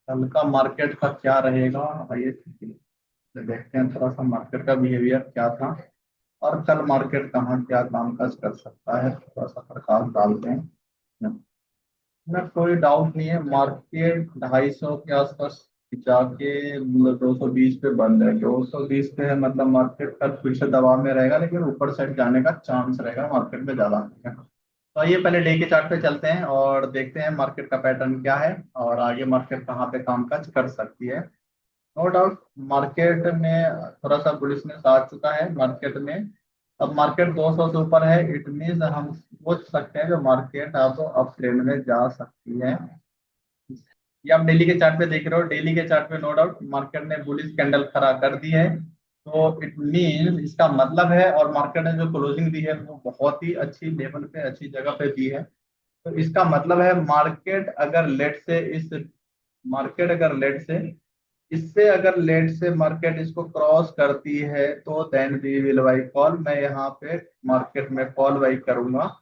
कल का मार्केट का क्या रहेगा, आइए देखते हैं थोड़ा सा मार्केट का बिहेवियर क्या था और कल मार्केट कहाँ क्या कामकाज कर सकता है, थोड़ा सा प्रकाश डालते हैं ना। कोई डाउट नहीं है, मार्केट 250 के आसपास जाके 220 पे बंद है। 220 पे है मतलब मार्केट का फिर से दबाव में रहेगा, लेकिन ऊपर साइड जाने का चांस रहेगा मार्केट में ज्यादा। तो आइए पहले डे के चार्ट पे चलते हैं और देखते हैं मार्केट का पैटर्न क्या है और आगे मार्केट कहाँ पे कामकाज कर सकती है। नो डाउट मार्केट में थोड़ा सा बुलिशनेस आ चुका है मार्केट में। अब मार्केट 200 से ऊपर है, इट मीन हम सोच सकते हैं जो मार्केट अब अप ट्रेंड में जा सकती है। ये आप डेली के चार्ट पे देख रहे हो, डेली के चार्ट पे नो डाउट मार्केट ने बुलिश कैंडल खड़ा कर दी है। तो इट मीन इसका मतलब है, और मार्केट ने जो क्लोजिंग दी है वो बहुत ही अच्छी लेवल पे अच्छी जगह पे दी है। तो इसका मतलब है मार्केट अगर लेट से इससे अगर लेट से मार्केट इसको क्रॉस करती है तो then we will by call. मैं यहाँ पे मार्केट में कॉल बाई करूंगा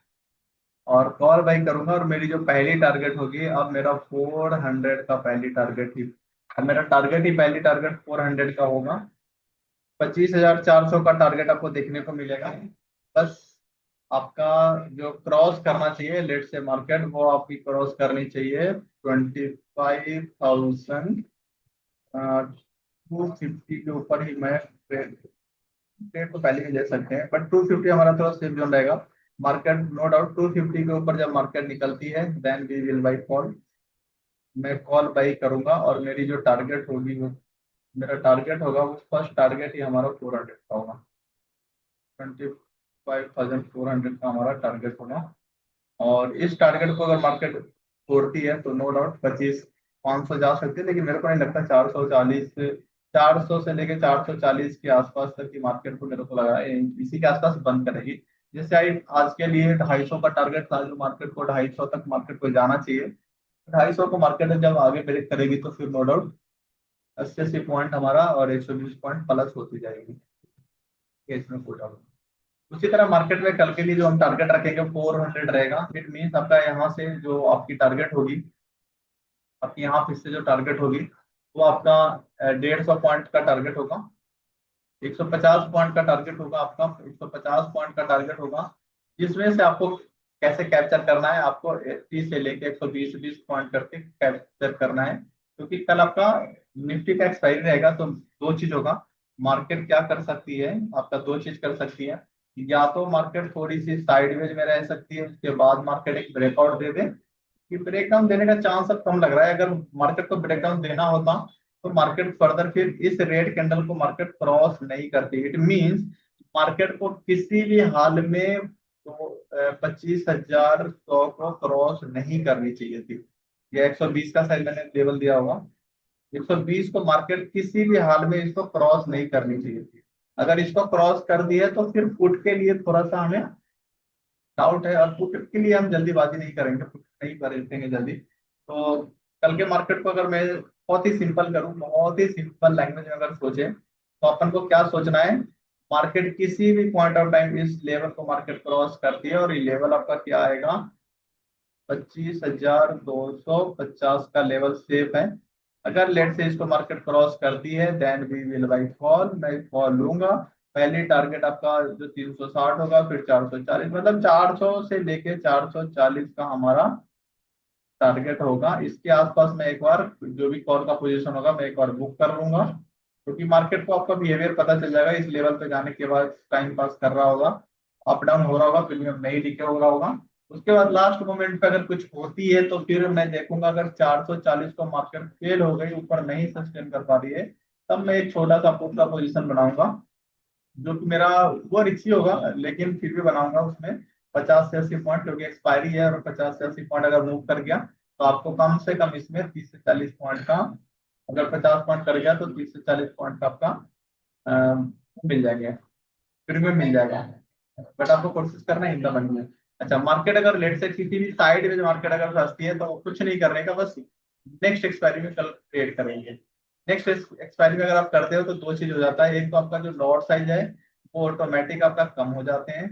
और कॉल बाई करूंगा, और मेरी जो पहली टारगेट होगी, अब मेरा 400 का पहली टारगेट ही, अब मेरा टारगेट ही पहली टारगेट 400 का होगा। 25,400 का टारगेट आपको देखने को मिलेगा। बस आपका जो क्रॉस करना चाहिए लेट से मार्केट, वो आपकी क्रॉस करनी चाहिए 25,250 के ऊपर ही। मैं ट्रेड ट्रेड तो पहले ही ले सकते हैं, बट 250 हमारा थोड़ा सेफ जोन रहेगा। मार्केट नो डाउट 250 के ऊपर जब मार्केट निकलती है then we will by call. मैं कॉल बाई करूंगा और मेरी जो टारगेट होगी वो, मेरा टारगेट होगा वो फर्स्ट टारगेट ही हमारा 400 का होगा। 25,400 का हमारा टारगेट होगा। और इस टारगेट को अगर मार्केट तोड़ती है तो नो डाउट 25,500 जा सकती है, लेकिन मेरे को नहीं लगता 440 से लेके 440 के आसपास तक की मार्केट को, मेरे को लग रहा है इसी के आसपास बंद करेगी। जैसे आई आज के लिए 250 का टारगेट था, जो मार्केट को 250 तक मार्केट को जाना चाहिए। 250 को मार्केट जब आगे ब्रेक करेगी तो फिर नो डाउट 80-80 पॉइंट हमारा और 120 पॉइंट प्लस होती जाएगी। ये इसमें कोई डाउट नहीं। उसी तरह मार्केट में कल के लिए जो हम टारगेट रखेंगे 400 रहेगा। इट मीन आपका यहाँ से जो आपकी टारगेट होगी, आपकी यहाँ फिर से जो टारगेट होगी वो आपका 150 पॉइंट का टारगेट होगा। 150 पॉइंट का टारगेट होगा आपका, 150 पॉइंट का टारगेट होगा, जिसमें से आपको कैसे कैप्चर करना है, आपको 30 से लेके 120 पॉइंट करके कैप्चर करना है। क्योंकि कल आपका निफ्टी का एक्सपायरी रहेगा, तो दो चीज होगा। मार्केट क्या कर सकती है, आपका दो चीज कर सकती है। या तो मार्केट थोड़ी सी साइडवेज में रह सकती है, उसके बाद मार्केट एक ब्रेकआउट दे दे। कि ब्रेकडाउन देने का चांस अब कम लग रहा है। अगर मार्केट को ब्रेकडाउन देना होता तो मार्केट फर्दर फिर इस रेड कैंडल को मार्केट क्रॉस नहीं करती। इट मींस मार्केट को किसी भी हाल में तो 25,100 को क्रॉस नहीं करनी चाहिए थी। या 120 का शायद मैंने लेवल दिया होगा, 120 को मार्केट किसी भी हाल में इसको क्रॉस नहीं करनी चाहिए थी। अगर इसको क्रॉस कर दिया तो फिर फुट के लिए थोड़ा सा हमें डाउट है, और पुट के लिए हम जल्दीबाजी नहीं करेंगे, पुट नहीं खरीदेंगे जल्दी। तो कल के मार्केट को अगर मैं बहुत ही सिंपल करूं, बहुत ही सिंपल लैंग्वेज में अगर सोचे तो अपन को क्या सोचना है। मार्केट किसी भी पॉइंट ऑफ टाइम इस लेवल को मार्केट क्रॉस करती है और ये लेवल आपका क्या आएगा, 25,250 का लेवल सेफ है। अगर लेट से इसको मार्केट क्रॉस करती है then we will by call, मैं कॉल लूंगा। पहली टारगेट आपका जो 360 होगा, फिर 440, मतलब 400 से लेके 440 का हमारा टारगेट होगा। इसके आसपास में एक बार जो भी कॉल का पोजीशन होगा मैं एक बार बुक कर लूंगा, क्योंकि मार्केट को आपका बिहेवियर पता चल जाएगा। इस लेवल पे जाने के बाद टाइम पास कर रहा होगा, अप डाउन हो रहा होगा, प्रीमियम नहीं दिखे हो रहा होगा। उसके बाद लास्ट मोमेंट पे अगर कुछ होती है तो फिर मैं देखूंगा, अगर 440 को मार्केट फेल हो गई, ऊपर नहीं सस्टेन कर पा रही है, तब मैं एक छोटा सा पुट का पोजीशन बनाऊंगा, जो कि मेरा वो रिक्सी होगा, लेकिन फिर भी बनाऊंगा उसमें 50 से 80 पॉइंट, क्योंकि एक्सपायरी है। और 50 से 80 पॉइंट अगर मूव कर गया तो आपको कम से कम इसमें 30 से 40 पॉइंट का, अगर 50 पॉइंट कर गया तो 30 से 40 पॉइंट का आपका मिल जाएगा, प्रीमियम मिल जाएगा। बट आपको कोशिश करना है इनका बनने में। अच्छा, मार्केट अगर लेट से किसी भी साइड में मार्केट अगर फंसती है तो कुछ नहीं करने का, बस नेक्स्ट एक्सपायरी में कल ट्रेड करेंगे। नेक्स्ट एक्सपायरी में अगर आप करते हो तो दो चीज हो जाता है। एक तो आपका जो लॉट साइज है वो ऑटोमेटिक आपका कम हो जाते हैं,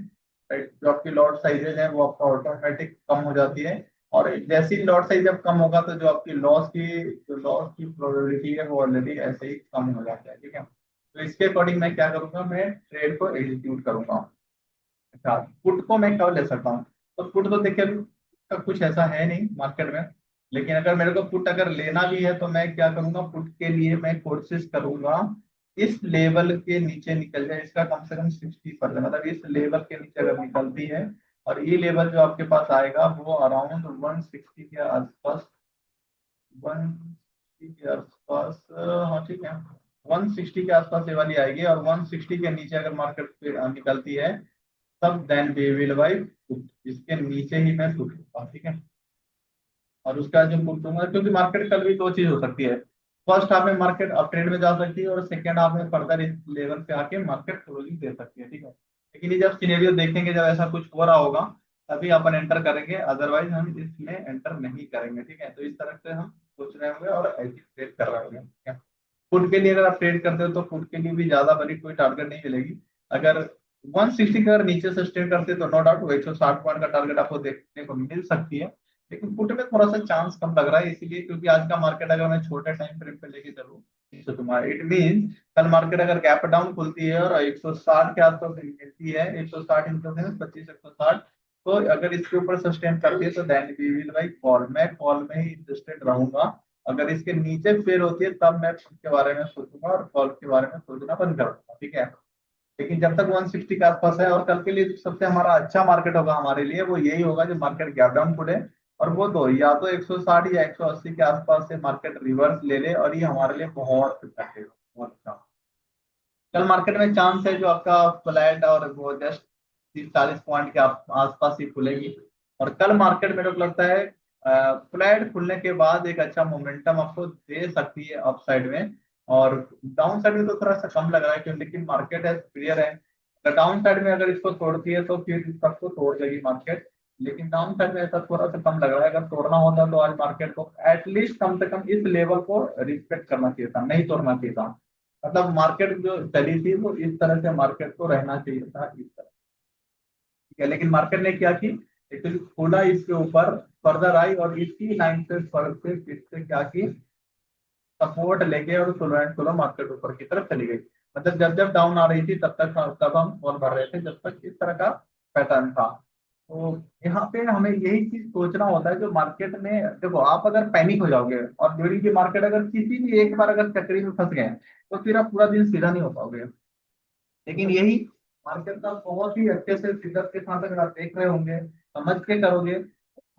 राइट। जो आपकी लॉट साइजेज है वो आपका ऑटोमेटिक कम हो जाती है। और जैसे ही लॉट साइज जब कम होगा तो जो आपकी लॉस की प्रोबेबिलिटी है वो ऑलरेडी ऐसे ही कम हो जाता है, ठीक है। तो इसके अकॉर्डिंग मैं क्या करूंगा, मैं ट्रेड को एग्जीक्यूट करूंगा। अच्छा, पुट को मैं कब ले सकता हूँ? तो पुट तो देखिए अभी का कुछ ऐसा है नहीं मार्केट में, लेकिन अगर मेरे को पुट अगर लेना भी है तो मैं क्या करूंगा, पुट के लिए मैं कोशिश करूंगा इस लेवल के नीचे निकल जाए, इसका कम से कम 60%, मतलब इस लेवल के नीचे अगर निकलती है और ये लेवल जो आपके पास आएगा वो अराउंड 160 के आसपास, 160 के आसपास, हाँ ठीक है, 160 के आसपास ये वाली आएगी, और 160 के नीचे अगर मार्केट निकलती है तब then we will buy put, इसके नीचे ही मैं पुट लूंगा, ठीक है। और उसका जो पुट लूंगा, क्योंकि मार्केट कल भी दो चीज हो सकती है, फर्स्ट हाफ में मार्केट अप ट्रेंड में जा सकती है और सेकेंड हाफ में फर्दर इस लेवल पे आके मार्केट क्लोजिंग दे सकती है, ठीक है। लेकिन ये जब सिनेरियो देखेंगे, जब ऐसा कुछ हो रहा होगा तभी अपन एंटर करेंगे, अदरवाइज हम इसमें एंटर नहीं करेंगे, ठीक है। तो इस तरह से हम सोच रहे होंगे और ऐसी ट्रेड कर रहे होंगे, ठीक है। पुट के लिए अगर आप ट्रेड करते हो तो पुट के लिए भी ज्यादा बड़ी कोई टारगेट नहीं मिलेगी। अगर 160 का अगर नीचे से ट्रेड करते तो नो डाउट वो 160 पॉइंट का टारगेट आपको देखने को मिल सकती है, लेकिन पुट में थोड़ा सा चांस कम लग रहा है, इसीलिए क्योंकि आज का मार्केट अगर मैं छोटे टाइम फ्रेम पे लेके चलूँ तो तुम्हारा इट मीन कल मार्केट अगर गैप डाउन खुलती है और 160 के आसपास मिलती है, 160 इन 25 160, तो अगर इसके ऊपर सस्टेन करती है तो then we will by call, मैं कॉल में ही इंटरेस्टेड रहूंगा। अगर इसके नीचे फेल होती है तब मैं पुट के बारे में सोचूंगा और कॉल के बारे में सोचना बंद कर दूंगा, ठीक है। लेकिन जब तक 160 के आसपास है, और कल के लिए सबसे हमारा अच्छा मार्केट होगा हमारे लिए वो यही होगा जो मार्केट गैप डाउन खुले, और वो दो या तो 160 या 180 के आसपास से मार्केट रिवर्स ले ले, और ये हमारे लिए बहुत अच्छा है, बहुत अच्छा। कल मार्केट में चांस है जो आपका फ्लैट और वो जस्ट 30-40 पॉइंट के आसपास ही खुलेगी, और कल मार्केट मेरे को लगता है फ्लैट खुलने के बाद एक अच्छा मोमेंटम आपको दे सकती है अपसाइड में, और डाउन साइड में तो थोड़ा सा कम लग रहा है क्योंकि, लेकिन मार्केट है क्लियर है, डाउन साइड में अगर इसको तोड़ती है तो फिर सबको तोड़ देगी मार्केट, लेकिन डाउन साइड में ऐसा थोड़ा सा कम लग रहा है। अगर तोड़ना होता तो आज मार्केट को एटलीस्ट कम से कम इस लेवल को रिस्पेक्ट करना चाहिए था, नहीं तोड़ना चाहिए था। मतलब मार्केट जो चली थी वो इस तरह से मार्केट को रहना चाहिए था, इस तरह, ठीक है। लेकिन मार्केट ने क्या की, एक्चुअली खुला इसके ऊपर, फर्दर आई और इसी लाइन से फर्क से फिर से क्या की, सपोर्ट लेके और स्लो एंड स्लो मार्केट ऊपर की तरफ चली गई। मतलब जब जब डाउन आ रही थी तब हम कॉल भर रहे थे, जब तक इस तरह का पैटर्न था। तो यहाँ पे हमें यही चीज सोचना होता है, जो मार्केट में देखो आप अगर पैनिक हो जाओगे और ड्यूरिंग की मार्केट अगर किसी भी एक बार अगर चक्री में फंस गए तो फिर आप पूरा दिन सीधा नहीं हो पाओगे। लेकिन यही मार्केट का बहुत ही अच्छे से फिगर के साथ अगर आप देख रहे होंगे, समझ के करोगे,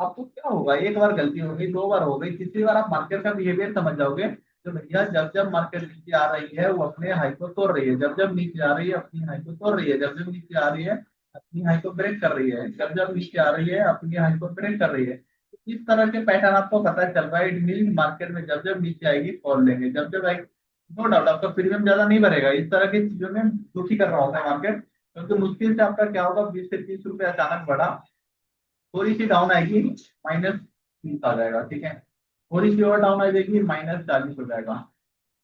आपको क्या होगा, एक बार गलती हो गई, दो बार हो गई, तीसरी बार आप मार्केट का बिहेवियर समझ जाओगे। तो भैया जब जब मार्केट नीचे आ रही है वो अपने हाई को तोड़ रही है, जब जब नीचे आ रही है अपनी हाई को तोड़ रही है, जब जब नीचे आ रही है अपनी हाई को ब्रेक कर रही है, जब जब नीचे आ रही है अपनी हाई को ब्रेक कर रही है। तो इस तरह के पैटर्न आपको पता चल रहा है, इट मीन मार्केट में जब जब नीचे आएगी कॉल लेंगे, जब जब आएगी, नो डाउट आपका प्रीमियम ज्यादा नहीं बढ़ेगा, इस तरह की चीजों में दुखी कर रहा होता है मार्केट, क्योंकि मुश्किल से आपका क्या होगा, 20 से 30 रुपए अचानक बढ़ा, थोड़ी सी डाउन आएगी -30 आ जाएगा, ठीक है। थोड़ी सी और डाउन आ जाएगी -40 हो जाएगा,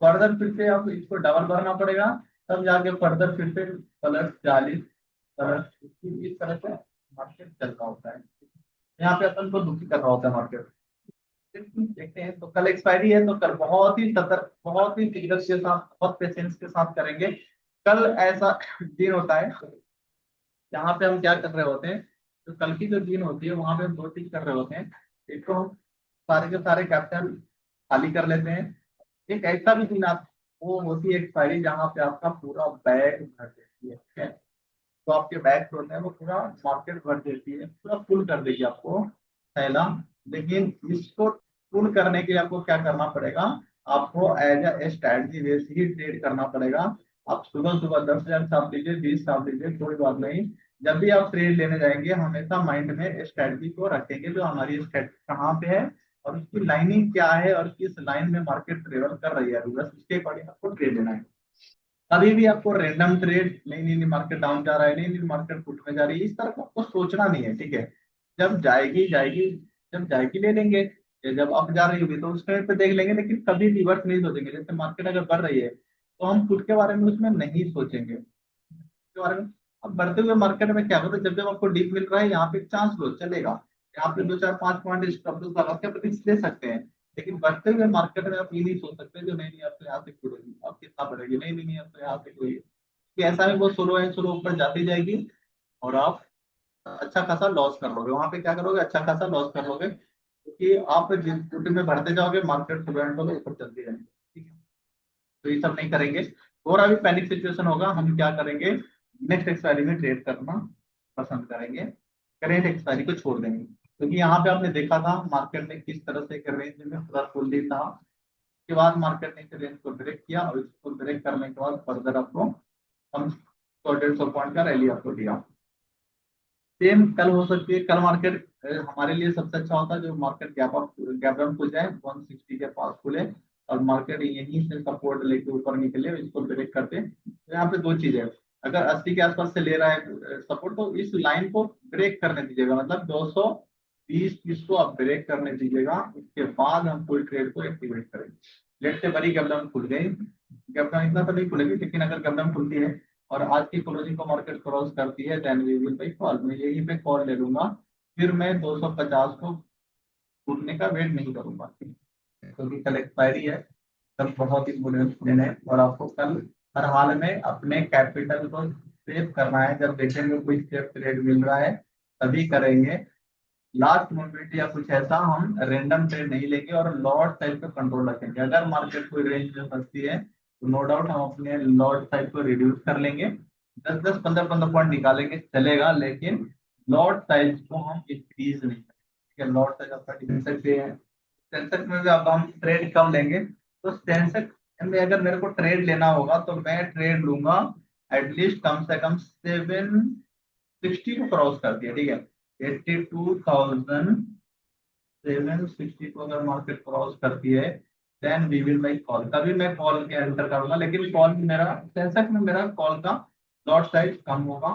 फर्दर फिर से आप इसको डबल भरना पड़ेगा, तब जाके फर्दर फिर से +40, इस तरह से मार्केट चल रहा होता है। यहाँ पे अपन को दुखी कर रहा होता है मार्केट। देखते हैं, तो कल एक्सपायरी है तो कल बहुत ही सतर्क, बहुत ही धीरज के साथ, बहुत पेशेंस के साथ करेंगे। कल ऐसा दिन होता है जहाँ पे हम क्या कर रहे होते हैं, तो कल की जो दिन होती है वहां पे हम दो चीज कर रहे होते हैं। एक तो हम सारे के सारे कैपिटल खाली कर लेते हैं, एक ऐसा भी दिन आप, वो होती है एक्सपायरी जहाँ पे आपका पूरा बैग भर देती है, ठीक है। तो आपके बैग होते हैं वो पूरा मार्केट भर देती है, पूरा फुल कर देगी आपको, पहला। लेकिन इसको फुल करने के लिए आपको क्या करना पड़ेगा, आपको एज ए स्ट्रैटेजी बेस ही ट्रेड करना पड़ेगा। आप सुबह सुबह 10,000 छाप लीजिए, 20 छाप लीजिए, कोई बात नहीं। जब भी आप ट्रेड लेने जाएंगे हमेशा माइंड में स्ट्रैटेजी को रखेंगे, जो हमारी स्ट्रैटेजी कहाँ पे है और उसकी लाइनिंग क्या है और किस लाइन में मार्केट ट्रेवल कर रही है, बस उसके अकॉर्डिंग आपको ट्रेड लेना है। कभी भी आपको रैंडम ट्रेड, नहीं नहीं नहीं मार्केट डाउन जा रहा है, नहीं नहीं मार्केट फुट में जा रही है, इस तरह का आपको सोचना नहीं है, ठीक है। जब जाएगी जाएगी, जब जाएगी ले लेंगे, या जब अप जा रही होगी तो उस टाइम पे देख लेंगे, लेकिन कभी रिवर्स नहीं सोचेंगे। जैसे मार्केट अगर बढ़ रही है तो हम फुट के बारे में उसमें नहीं सोचेंगे, के बारे में। अब बढ़ते हुए मार्केट में क्या होता है, जब जब आपको डीप मिल रहा है यहाँ पे चांस लो चलेगा, यहाँ पे 2 4 5 पॉइंट स्टॉप लगा के आप रिस्क ले सकते हैं। लेकिन बढ़ते हुए मार्केट में आप ये नहीं सोच सकते जो नहीं नहीं अब तो यहाँ से खुलेगी, अब कितना बढ़ेगी, नहीं नहीं नहीं अब तो यहाँ से कोई, कि ऐसा में वो स्लो है स्लो ऊपर जाती जाएगी और आप अच्छा खासा लॉस कर लोगे। वहां पे क्या करोगे, अच्छा खासा लॉस कर लोगे, क्योंकि आप जिस स्कूटी में बढ़ते जाओगे मार्केट स्टूडेंट होगा ऊपर चलती रहेगी। ठीक है, तो ये सब नहीं करेंगे। और अभी पैनिक सिचुएशन होगा, हम क्या करेंगे, नेक्स्ट एक्सपायरी में ट्रेड करना पसंद करेंगे, करेंट एक्सपायरी को छोड़ देंगे। क्योंकि यहाँ पे आपने देखा था मार्केट ने किस तरह से एक रेंज में पूरा खोल दी था, उसके बाद मार्केट ने इस रेंज को ब्रेक किया और इसको ब्रेक करने के बाद फर्दर आपको हम 100 150 पॉइंट का रैली आपको दिया। सेम कल हो सकती है, कल मार्केट हमारे लिए सबसे अच्छा होता है जो market gap up gap down खुल जाए 160 के पास खुले और मार्केट यहीं से सपोर्ट लेके ऊपर निकले इसको ब्रेक करते। तो यहाँ पे दो चीजें हैं, अगर 80 के आसपास से ले रहा है सपोर्ट तो इस लाइन को ब्रेक करने दीजिएगा, मतलब 220 इसको आप ब्रेक करने दीजिएगा, उसके बाद हम फुल ट्रेड को एक्टिवेट करेंगे। लेट से बड़ी गैप डाउन खुल गई, गैप डाउन इतना तो नहीं खुलेगी लेकिन अगर गैप डाउन खुलती है और आज की क्लोजिंग को मार्केट क्रॉस करती है then we will by call, मैं यहीं पे कॉल ले लूंगा, फिर मैं 250 को टूटने का वेट नहीं करूंगा क्योंकि कल एक्सपायरी है, कल बहुत इंपॉर्टेंट दिन है और आपको कल हर हाल में अपने कैपिटल को सेव करना है। जब देखेंगे कोई सेफ ट्रेड मिल रहा है तभी करेंगे, लास्ट मोमेंट या कुछ ऐसा हम रेंडम ट्रेड नहीं लेंगे और लॉट साइज पे कंट्रोल रखेंगे। अगर मार्केट कोई रेंज में फंसती है तो नो डाउट हम अपने लॉट साइज को रिड्यूस कर लेंगे, 10 10 15 15 पॉइंट निकालेंगे चलेगा, लेकिन लॉट साइज को हम इंक्रीज नहीं करेंगे। ठीक है, लॉट साइज आपका सेंसेक्स पे है, सेंसेक्स में भी अब हम ट्रेड कम लेंगे, तो सेंसेक्स में अगर मेरे को ट्रेड लेना होगा तो मैं ट्रेड लूंगा एटलीस्ट कम से कम 760 को क्रॉस कर दिया। ठीक है, 82,760 को अगर मार्केट क्रॉस करती है then we will make call, तभी मैं कॉल के एंटर करूंगा। लेकिन कॉल मेरा सेंसेक्स में मेरा कॉल का लॉट साइज कम होगा,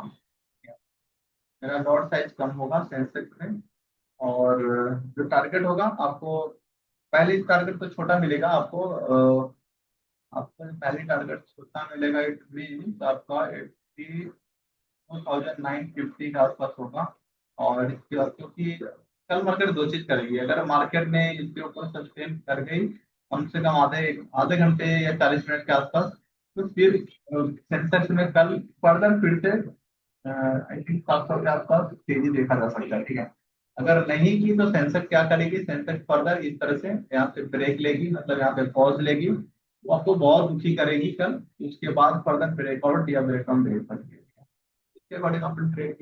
मेरा लॉट साइज कम होगा सेंसेक्स में। और जो टारगेट होगा आपको, पहले टारगेट तो छोटा मिलेगा आपको, आपको पहले टारगेट छोटा मिलेगा, इट मीन आपका 82,950 के आसपास होगा। और इसके बाद क्योंकि कल मार्केट दो चीज करेगी, अगर मार्केट ने इसके ऊपर सस्टेन कर गई कम से कम आधे आधे घंटे या 40 मिनट के आसपास, तो फिर सेंसेक्स में कल फर्दर फिर से आई थिंक 700 के आसपास तेजी देखा जा सकता है। ठीक है, अगर नहीं की तो सेंसेक्स क्या करेगी, सेंसेक्स फर्दर इस तरह से यहाँ से ब्रेक लेगी, मतलब यहाँ पे पॉज लेगी, वो आपको बहुत दुखी करेगी कल, उसके बाद फर्दर ब्रेकआउट या ब्रेकडाउन दे सकती है। इसके अकॉर्डिंग अपन ट्रेड